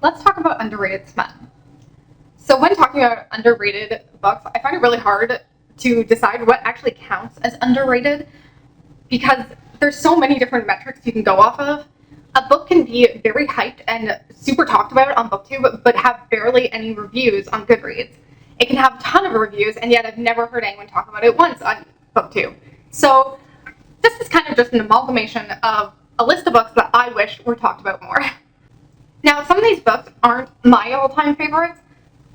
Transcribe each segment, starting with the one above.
let's talk about underrated smut. So when talking about underrated books, I find it really hard to decide what actually counts as underrated because there's so many different metrics you can go off of. A book can be very hyped and super talked about on BookTube, but have barely any reviews on Goodreads. It can have a ton of reviews, and yet I've never heard anyone talk about it once on BookTube. So this is kind of just an amalgamation of a list of books that I wish were talked about more. Now, some of these books aren't my all-time favorites,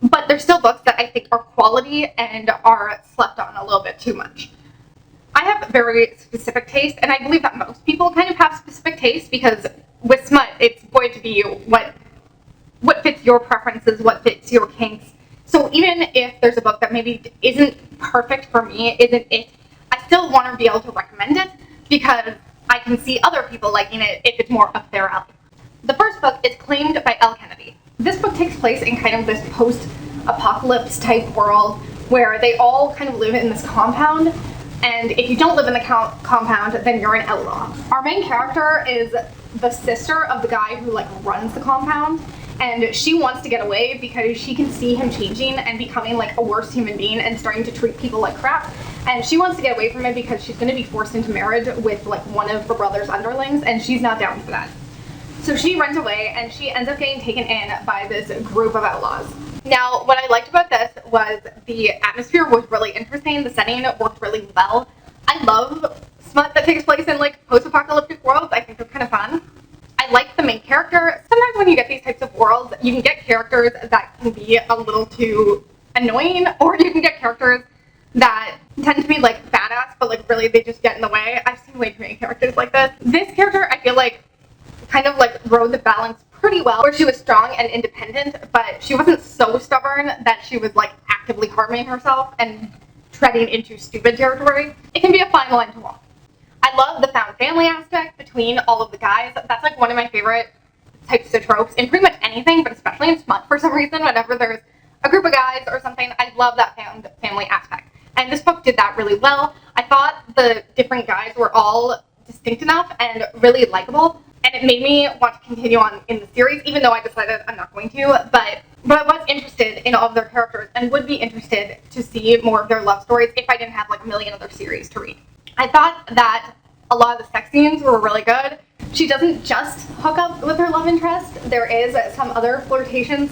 but they're still books that I think are quality and are slept on a little bit too much. I have very specific taste, and I believe that most people kind of have specific taste because with smut, it's going to be what fits your preferences, what fits your kinks. So even if there's a book that maybe isn't perfect for me, isn't it, I still want to be able to recommend it because I can see other people liking it if it's more up their alley. The first book is Claimed by Elle. This book takes place in kind of this post-apocalypse type world where they all kind of live in this compound, and if you don't live in the compound, then you're an outlaw. Our main character is the sister of the guy who runs the compound, and she wants to get away because she can see him changing and becoming a worse human being and starting to treat people like crap. And she wants to get away from it because she's going to be forced into marriage with one of her brother's underlings, and she's not down for that. So she runs away, and she ends up getting taken in by this group of outlaws. Now, what I liked about this was the atmosphere was really interesting. The setting worked really well. I love smut that takes place in post-apocalyptic worlds. I think they're kind of fun. I like the main character. Sometimes when you get these types of worlds, you can get characters that can be a little too annoying, or you can get characters that tend to be badass, but really they just get in the way. I've seen way too many characters like this. This character, I feel kind of rode the balance pretty well, where she was strong and independent, but she wasn't so stubborn that she was actively harming herself and treading into stupid territory. It can be a fine line to walk. I love the found family aspect between all of the guys. That's one of my favorite types of tropes in pretty much anything, but especially in smut for some reason. Whenever there's a group of guys or something, I love that found family aspect. And this book did that really well. I thought the different guys were all distinct enough and really likable, and it made me want to continue on in the series, even though I decided I'm not going to. But I was interested in all of their characters and would be interested to see more of their love stories if I didn't have a million other series to read. I thought that a lot of the sex scenes were really good. She doesn't just hook up with her love interest. There is some other flirtations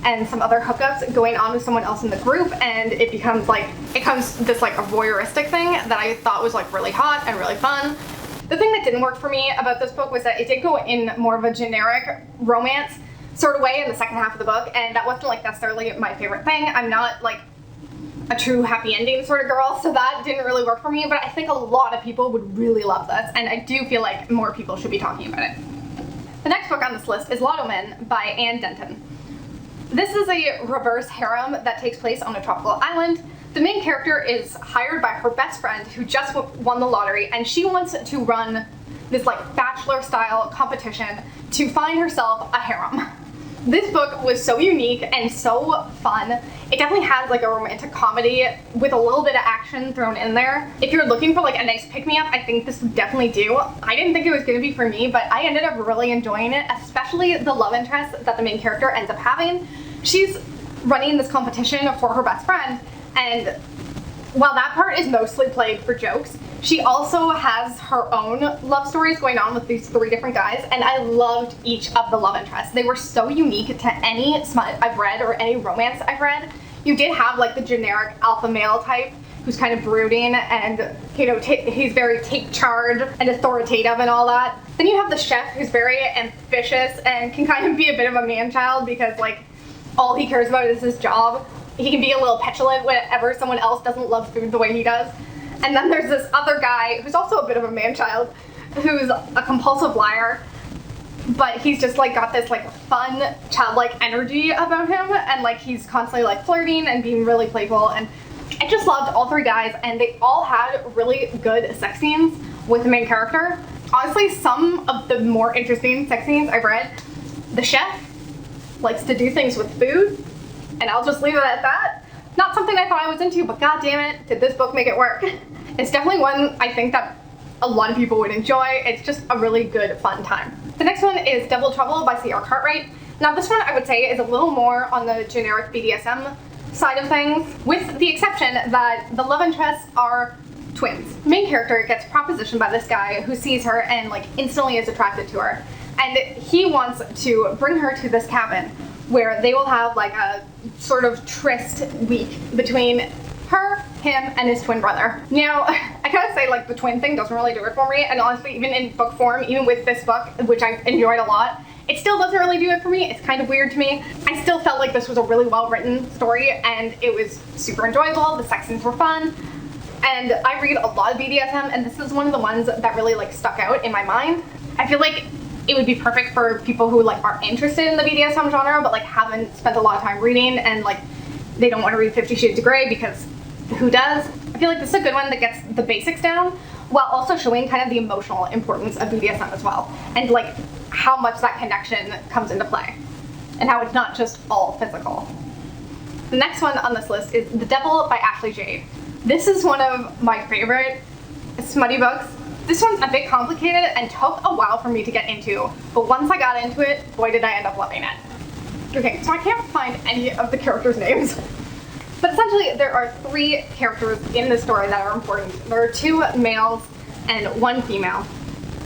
and some other hookups going on with someone else in the group, and it becomes this a voyeuristic thing that I thought was really hot and really fun. The thing that didn't work for me about this book was that it did go in more of a generic romance sort of way in the second half of the book, and that wasn't necessarily my favorite thing. I'm not a true happy ending sort of girl, so that didn't really work for me, but I think a lot of people would really love this, and I do feel more people should be talking about it. The next book on this list is Lotto Men by Ann Denton. This is a reverse harem that takes place on a tropical island. The main character is hired by her best friend who just won the lottery, and she wants to run this bachelor-style competition to find herself a harem. This book was so unique and so fun. It definitely has a romantic comedy with a little bit of action thrown in there. If you're looking for a nice pick-me-up, I think this would definitely do. I didn't think it was going to be for me, but I ended up really enjoying it, especially the love interest that the main character ends up having. She's running this competition for her best friend, and while that part is mostly played for jokes, she also has her own love stories going on with these three different guys, and I loved each of the love interests. They were so unique to any smut I've read or any romance I've read. You did have the generic alpha male type who's kind of brooding and, he's very take charge and authoritative and all that. Then you have the chef who's very ambitious and can kind of be a bit of a man-child because all he cares about is his job. He can be a little petulant whenever someone else doesn't love food the way he does. And then there's this other guy who's also a bit of a man-child, who's a compulsive liar, but he's just got this fun, childlike energy about him, and he's constantly flirting and being really playful. And I just loved all three guys, and they all had really good sex scenes with the main character. Honestly, some of the more interesting sex scenes I've read, the chef likes to do things with food, and I'll just leave it at that. Not something I thought I was into, but god damn it, did this book make it work. It's definitely one I think that a lot of people would enjoy. It's just a really good, fun time. The next one is Double Trouble by Cartwright. Now this one I would say is a little more on the generic BDSM side of things, with the exception that the love interests are twins. The main character gets propositioned by this guy who sees her and like instantly is attracted to her. And he wants to bring her to this cabin where they will have like a sort of tryst week between her, him, and his twin brother. Now, I gotta say, like, the twin thing doesn't really do it for me, and honestly, even in book form, even with this book, which I enjoyed a lot, it still doesn't really do it for me. It's kind of weird to me. I still felt like this was a really well-written story, and it was super enjoyable. The sex scenes were fun, and I read a lot of BDSM, and this is one of the ones that really, like, stuck out in my mind. I feel like it would be perfect for people who, like, are interested in the BDSM genre, but, like, haven't spent a lot of time reading, and, like, they don't want to read 50 Shades of Grey because who does? I feel like this is a good one that gets the basics down while also showing kind of the emotional importance of BDSM as well, and like how much that connection comes into play and how it's not just all physical. The next one on this list is The Devil by Ashley Jade. This is one of my favorite smutty books. This one's a bit complicated and took a while for me to get into, but once I got into it, boy did I end up loving it. Okay, so I can't find any of the characters' names. But essentially, there are 3 characters in this story that are important. There are 2 males and 1 female.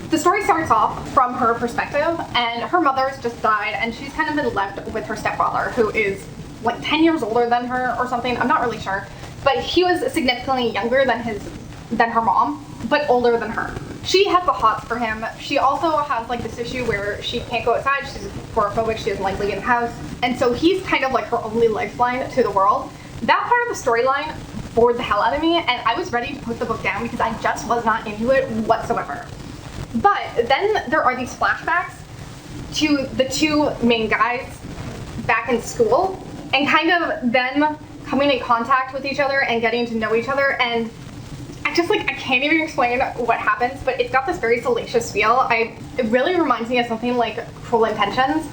The story starts off from her perspective, and her mother's just died, and she's kind of been left with her stepfather, who is like 10 years older than her or something. I'm not really sure. But he was significantly younger than her mom, but older than her. She has the hots for him. She also has like this issue where she can't go outside. She's agoraphobic. She doesn't like leaving the house. And so he's kind of like her only lifeline to the world. That part of the storyline bored the hell out of me, and I was ready to put the book down because I just was not into it whatsoever. But then there are these flashbacks to the 2 main guys back in school, and kind of them coming in contact with each other and getting to know each other, and I can't even explain what happens, but it's got this very salacious feel. It really reminds me of something like Cruel Intentions,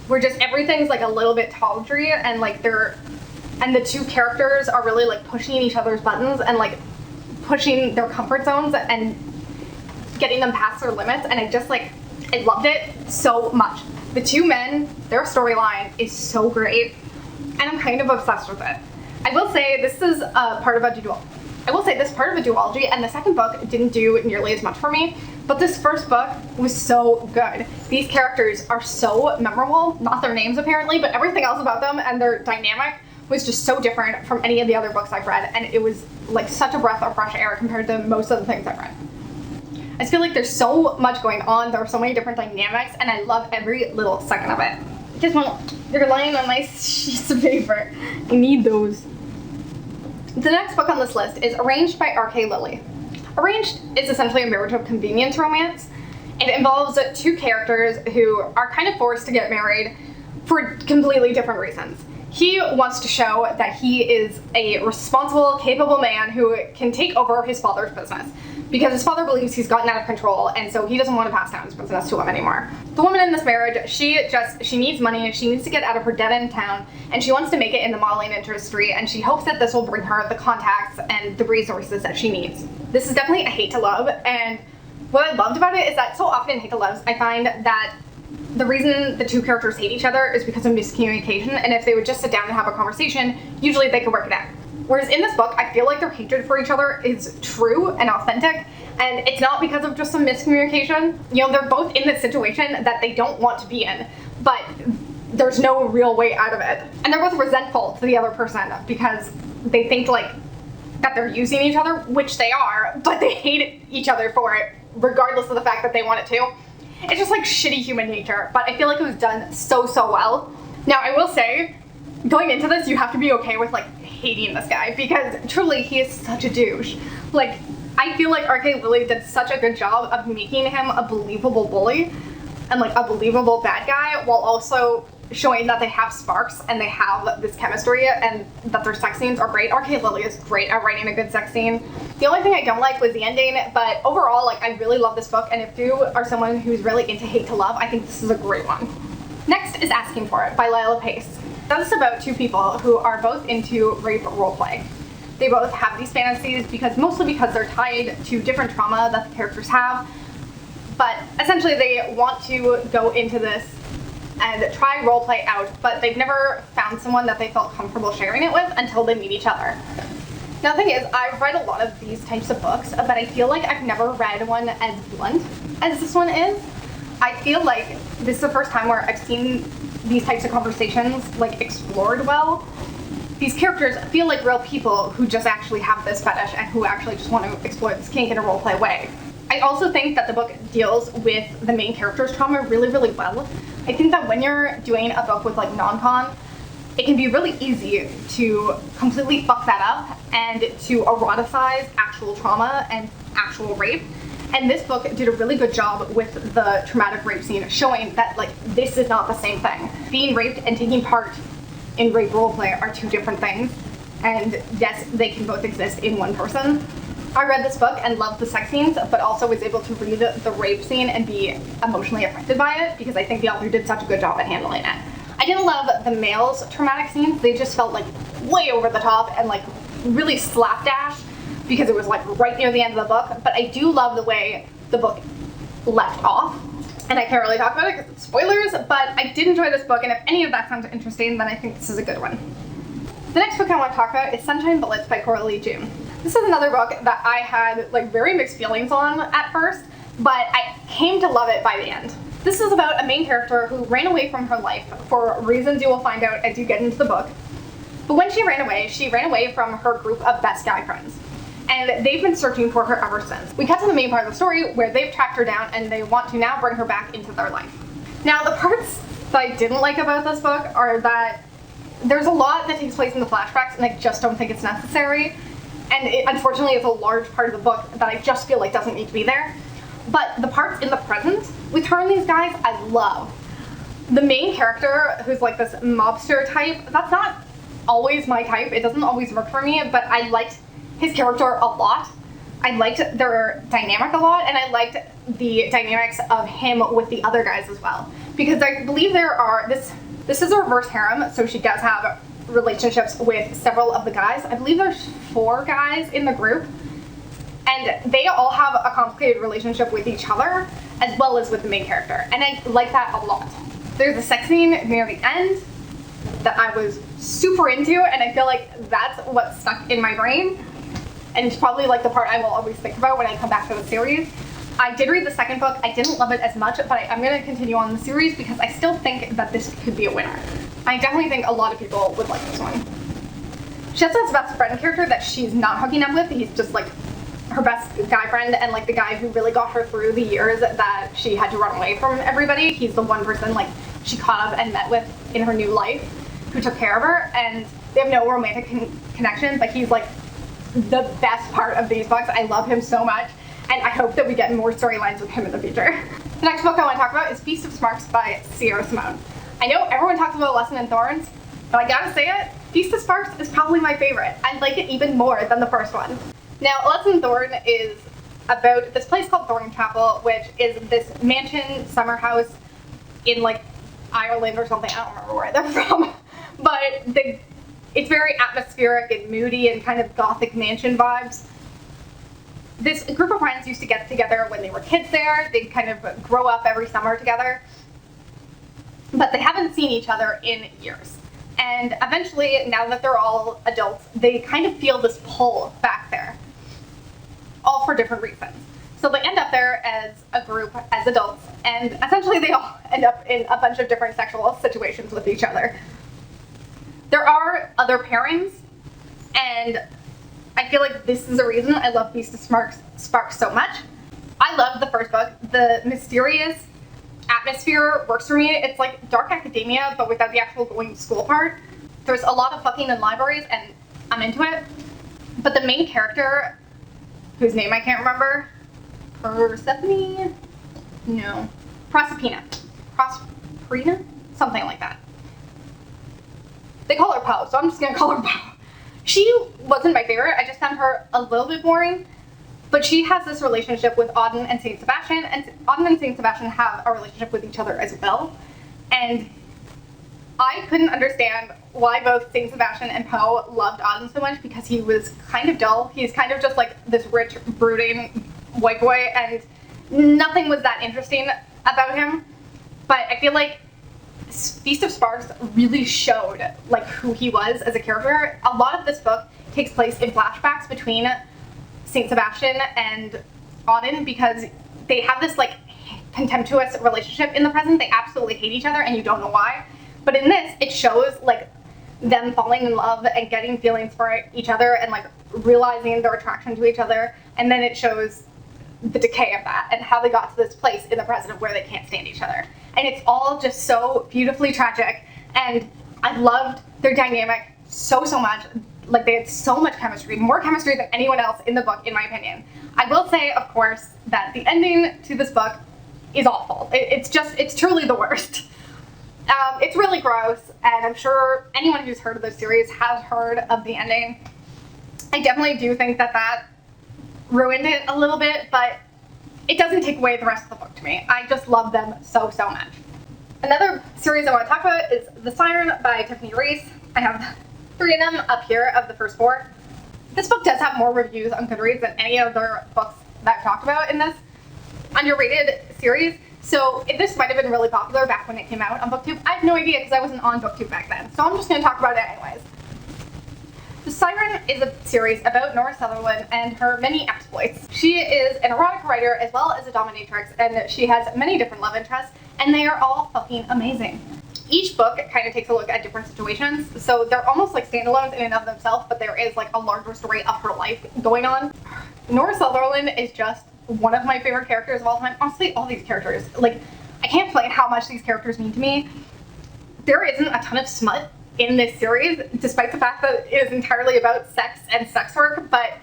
where just everything's like a little bit tawdry, and like the 2 characters are really like pushing each other's buttons and like pushing their comfort zones and getting them past their limits, and I loved it so much. The 2 men, their storyline is so great, and I'm kind of obsessed with it. I will say this is part of a duology, and the second book didn't do nearly as much for me, but this first book was so good. These characters are so memorable, not their names apparently, but everything else about them and their dynamic was just so different from any of the other books I've read, and it was like such a breath of fresh air compared to most of the things I've read. I just feel like there's so much going on, there are so many different dynamics, and I love every little second of it. They're lying on nice sheets of paper. I need those. The next book on this list is Arranged by RK Lilley. Arranged is essentially a marriage of convenience romance. It involves 2 characters who are kind of forced to get married for completely different reasons. He wants to show that he is a responsible, capable man who can take over his father's business, because his father believes he's gotten out of control, and so he doesn't want to pass down his business to him anymore. The woman in this marriage, she needs money, she needs to get out of her dead-end town, and she wants to make it in the modeling industry, and she hopes that this will bring her the contacts and the resources that she needs. This is definitely a hate to love, and what I loved about it is that so often in hate to loves, I find that the reason the 2 characters hate each other is because of miscommunication, and if they would just sit down and have a conversation, usually they could work it out. Whereas in this book, I feel like their hatred for each other is true and authentic, and it's not because of just some miscommunication. You know, they're both in this situation that they don't want to be in, but there's no real way out of it. And they're both resentful to the other person because they think like that they're using each other, which they are, but they hate each other for it, regardless of the fact that they want it to. It's just like shitty human nature, but I feel like it was done so well. Now, I will say, going into this, you have to be okay with like hating this guy, because truly he is such a douche. Like, I feel like RK Lilley did such a good job of making him a believable bully and like a believable bad guy, while also showing that they have sparks and they have this chemistry and that their sex scenes are great. RK Lilley is great at writing a good sex scene. The only thing I don't like was the ending, but overall, like, I really love this book, and if you are someone who's really into hate to love, I think this is a great one. Next is Asking For It by Lilah Pace. That is about 2 people who are both into rape roleplay. They both have these fantasies mostly because they're tied to different trauma that the characters have, but essentially they want to go into this and try roleplay out, but they've never found someone that they felt comfortable sharing it with until they meet each other. Now the thing is, I've read a lot of these types of books, but I feel like I've never read one as blunt as this one is. I feel like this is the first time where I've seen these types of conversations like explored well. These characters feel like real people who just actually have this fetish and who actually just want to explore this kink in a roleplay way. I also think that the book deals with the main character's trauma really, really well. I think that when you're doing a book with like non-con, it can be really easy to completely fuck that up and to eroticize actual trauma and actual rape. And this book did a really good job with the traumatic rape scene, showing that like this is not the same thing. Being raped and taking part in rape roleplay are two different things, and yes, they can both exist in one person. I read this book and loved the sex scenes, but also was able to read the rape scene and be emotionally affected by it, because I think the author did such a good job at handling it. I didn't love the male's traumatic scenes. They just felt like way over the top and like really slapdash, because it was like right near the end of the book, but I do love the way the book left off. And I can't really talk about it because it's spoilers, but I did enjoy this book, and if any of that sounds interesting, then I think this is a good one. The next book I want to talk about is Sunshine Bullets by Coralee. This is another book that I had like very mixed feelings on at first, but I came to love it by the end. This is about a main character who ran away from her life for reasons you will find out as you get into the book. But when she ran away from her group of best guy friends. And they've been searching for her ever since. We cut to the main part of the story where they've tracked her down and they want to now bring her back into their life. Now the parts that I didn't like about this book are that there's a lot that takes place in the flashbacks and I just don't think it's necessary. And it unfortunately is a large part of the book that I just feel like doesn't need to be there. But the parts in the present with her and these guys, I love. The main character, who's like this mobster type, that's not always my type. It doesn't always work for me, but I liked his character a lot. I liked their dynamic a lot, and I liked the dynamics of him with the other guys as well. Because I believe this is a reverse harem, so she does have relationships with several of the guys. I believe there's 4 guys in the group, and they all have a complicated relationship with each other, as well as with the main character, and I like that a lot. There's a sex scene near the end that I was super into, and I feel like that's what stuck in my brain. And it's probably like the part I will always think about when I come back to the series. I did read the second book. I didn't love it as much, but I'm going to continue on the series because I still think that this could be a winner. I definitely think a lot of people would like this one. She has this best friend character that she's not hooking up with. He's just like her best guy friend and like the guy who really got her through the years that she had to run away from everybody. He's the one person like she caught up and met with in her new life who took care of her, and they have no romantic connection, but he's like the best part of these books. I love him so much, and I hope that we get more storylines with him in the future. The next book I want to talk about is Feast of Sparks by Simone. I know everyone talks about Lesson in Thorns, but I gotta say it, Feast of Sparks is probably my favorite. I like it even more than the first one. Now, Lesson in Thorn is about this place called Thorn Chapel, which is this mansion summer house in like Ireland or something. I don't remember where they're from, but it's very atmospheric and moody and kind of gothic mansion vibes. This group of friends used to get together when they were kids there. They'd kind of grow up every summer together, but they haven't seen each other in years. And eventually, now that they're all adults, they kind of feel this pull back there, all for different reasons. So they end up there as a group, as adults, and essentially they all end up in a bunch of different sexual situations with each other. There are other pairings, and I feel like this is the reason I love Feast of Sparks so much. I love the first book. The mysterious atmosphere works for me. It's like dark academia, but without the actual going to school part. There's a lot of fucking in libraries, and I'm into it. But the main character, whose name I can't remember, Persephone? No. Proserpina? Something like that. They call her Poe, so I'm just gonna call her Poe. She wasn't my favorite. I just found her a little bit boring. But she has this relationship with Auden and Saint Sebastian, and Auden and Saint Sebastian have a relationship with each other as well. And I couldn't understand why both Saint Sebastian and Poe loved Auden so much, because he was kind of dull. He's kind of just like this rich, brooding white boy, and nothing was that interesting about him. But I feel like Feast of Sparks really showed like who he was as a character. A lot of this book takes place in flashbacks between Saint Sebastian and Auden because they have this like contemptuous relationship in the present. They absolutely hate each other and you don't know why. But in this, it shows like them falling in love and getting feelings for each other and like realizing their attraction to each other. And then it shows the decay of that and how they got to this place in the present where they can't stand each other. And it's all just so beautifully tragic. And I loved their dynamic so much. Like they had so much chemistry, more chemistry than anyone else in the book, in my opinion. I will say, of course, that the ending to this book is awful. It's truly the worst. It's really gross, and I'm sure anyone who's heard of this series has heard of the ending. I definitely do think that ruined it a little bit, but it doesn't take away the rest of the book to me. I just love them so much. Another series I want to talk about is The Siren by Tiffany Riesz. I have 3 of them up here of the first 4. This book does have more reviews on Goodreads than any other books that I've talked about in this underrated series. So this might have been really popular back when it came out on BookTube. I have no idea because I wasn't on BookTube back then. So I'm just going to talk about it anyways. The Siren is a series about Nora Sutherland and her many exploits. She is an erotic writer as well as a dominatrix, and she has many different love interests, and they are all fucking amazing. Each book kind of takes a look at different situations, so they're almost like standalones in and of themselves, but there is like a larger story of her life going on. Nora Sutherland is just one of my favorite characters of all time. Honestly, all these characters, like, I can't explain how much these characters mean to me. There isn't a ton of smut in this series, despite the fact that it is entirely about sex and sex work, but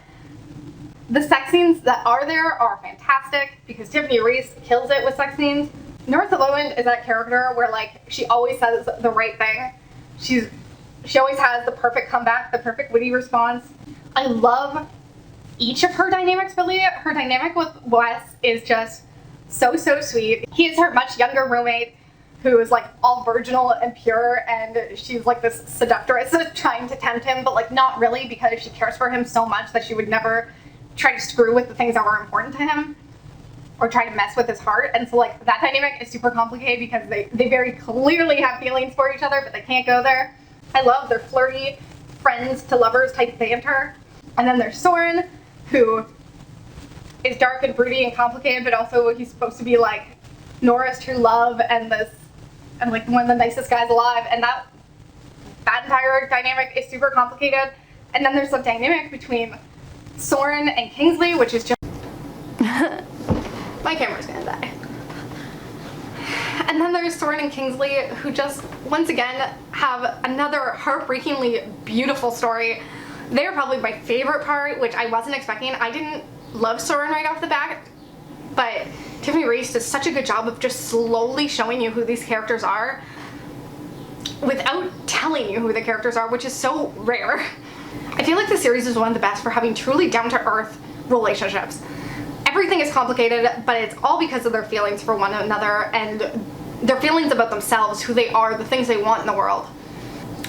the sex scenes that are there are fantastic because Tiffany Riesz kills it with sex scenes. Nora Sutherland is that character where like she always says the right thing. She always has the perfect comeback, the perfect witty response. I love each of her dynamics really. Her dynamic with Wes is just so sweet. He is her much younger roommate who is like all virginal and pure, and she's like this seductress trying to tempt him, but like not really because she cares for him so much that she would never try to screw with the things that were important to him or try to mess with his heart. And so like that dynamic is super complicated because they very clearly have feelings for each other, but they can't go there. I love their flirty friends to lovers type banter. And then there's Soren, who is dark and broody and complicated, but also he's supposed to be like Nora's true love and like one of the nicest guys alive. And that entire dynamic is super complicated. And then there's the dynamic between Soren and Kingsley, which is just my camera's gonna die. And then there's Soren and Kingsley, who just once again have another heartbreakingly beautiful story. They're probably my favorite part, which I wasn't expecting. I didn't love Soren right off the bat, but Tiffany Riesz does such a good job of just slowly showing you who these characters are without telling you who the characters are, which is so rare. I feel like the series is one of the best for having truly down-to-earth relationships. Everything is complicated, but it's all because of their feelings for one another and their feelings about themselves, who they are, the things they want in the world.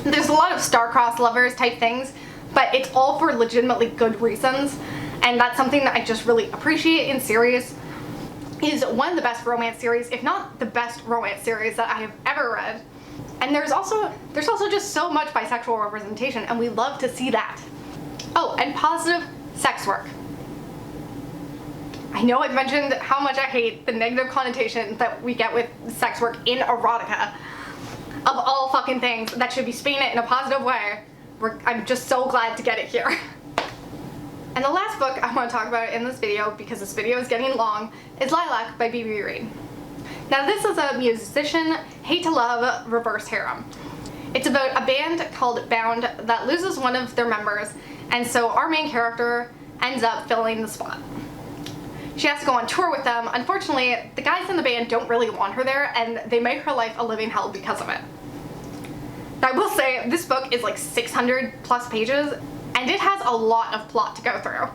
There's a lot of star-crossed lovers type things, but it's all for legitimately good reasons, and that's something that I just really appreciate in series. It is one of the best romance series, if not the best romance series that I have ever read. And there's also just so much bisexual representation, and we love to see that. Oh, and positive sex work. I know I've mentioned how much I hate the negative connotation that we get with sex work in erotica. Of all fucking things that should be spinning it in a positive way, I'm just so glad to get it here. And the last book I want to talk about in this video, because this video is getting long, is Lilac by BB Reid. Now this is a musician, hate to love, reverse harem. It's about a band called Bound that loses one of their members, and so our main character ends up filling the spot. She has to go on tour with them. Unfortunately, the guys in the band don't really want her there, and they make her life a living hell because of it. Now, I will say, this book is like 600 plus pages, and it has a lot of plot to go through.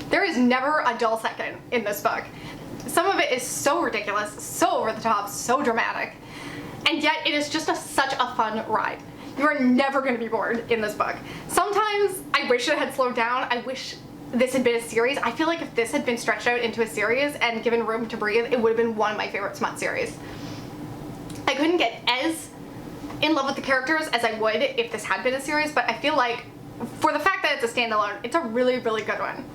There is never a dull second in this book. Some of it is so ridiculous, so over the top, so dramatic, and yet it is just such a fun ride. You are never going to be bored in this book. Sometimes I wish it had slowed down. I wish this had been a series. I feel like if this had been stretched out into a series and given room to breathe, it would have been one of my favorite smut series. I I couldn't get as in love with the characters as I would if this had been a series, but I feel like for the fact that it's a standalone, it's a really, really good one.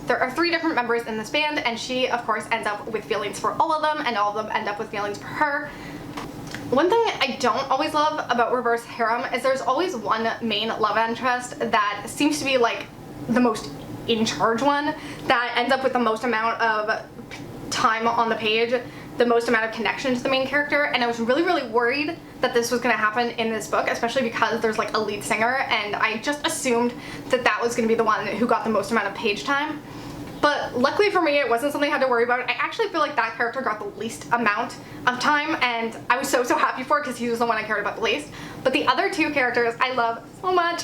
There are 3 different members in this band, and she, of course, ends up with feelings for all of them, and all of them end up with feelings for her. One thing I don't always love about reverse harem is there's always one main love interest that seems to be like the most in charge one, that ends up with the most amount of time on the page, the most amount of connection to the main character, and I was really, really worried that this was going to happen in this book, especially because there's like a lead singer, and I just assumed that that was going to be the one who got the most amount of page time. But luckily for me, it wasn't something I had to worry about. I actually feel like that character got the least amount of time, and I was so happy for it because he was the one I cared about the least. But the other 2 characters I love so much.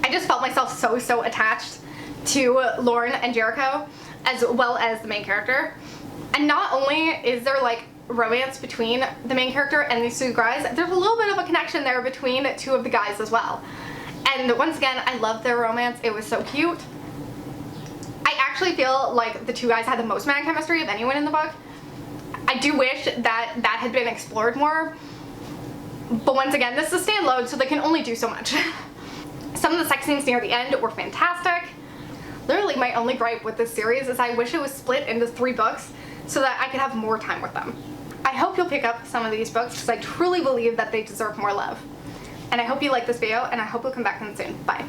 I just felt myself so attached to Lauren and Jericho, as well as the main character. And not only is there like romance between the main character and these 2 guys, there's a little bit of a connection there between 2 of the guys as well. And once again, I loved their romance. It was so cute. I actually feel like the 2 guys had the most amount of chemistry of anyone in the book. I do wish that that had been explored more, but once again, this is a standalone, so they can only do so much. Some of the sex scenes near the end were fantastic. Literally, my only gripe with this series is I wish it was split into 3 books so that I could have more time with them. I hope you'll pick up some of these books because I truly believe that they deserve more love. And I hope you like this video, and I hope you'll come back in soon. Bye.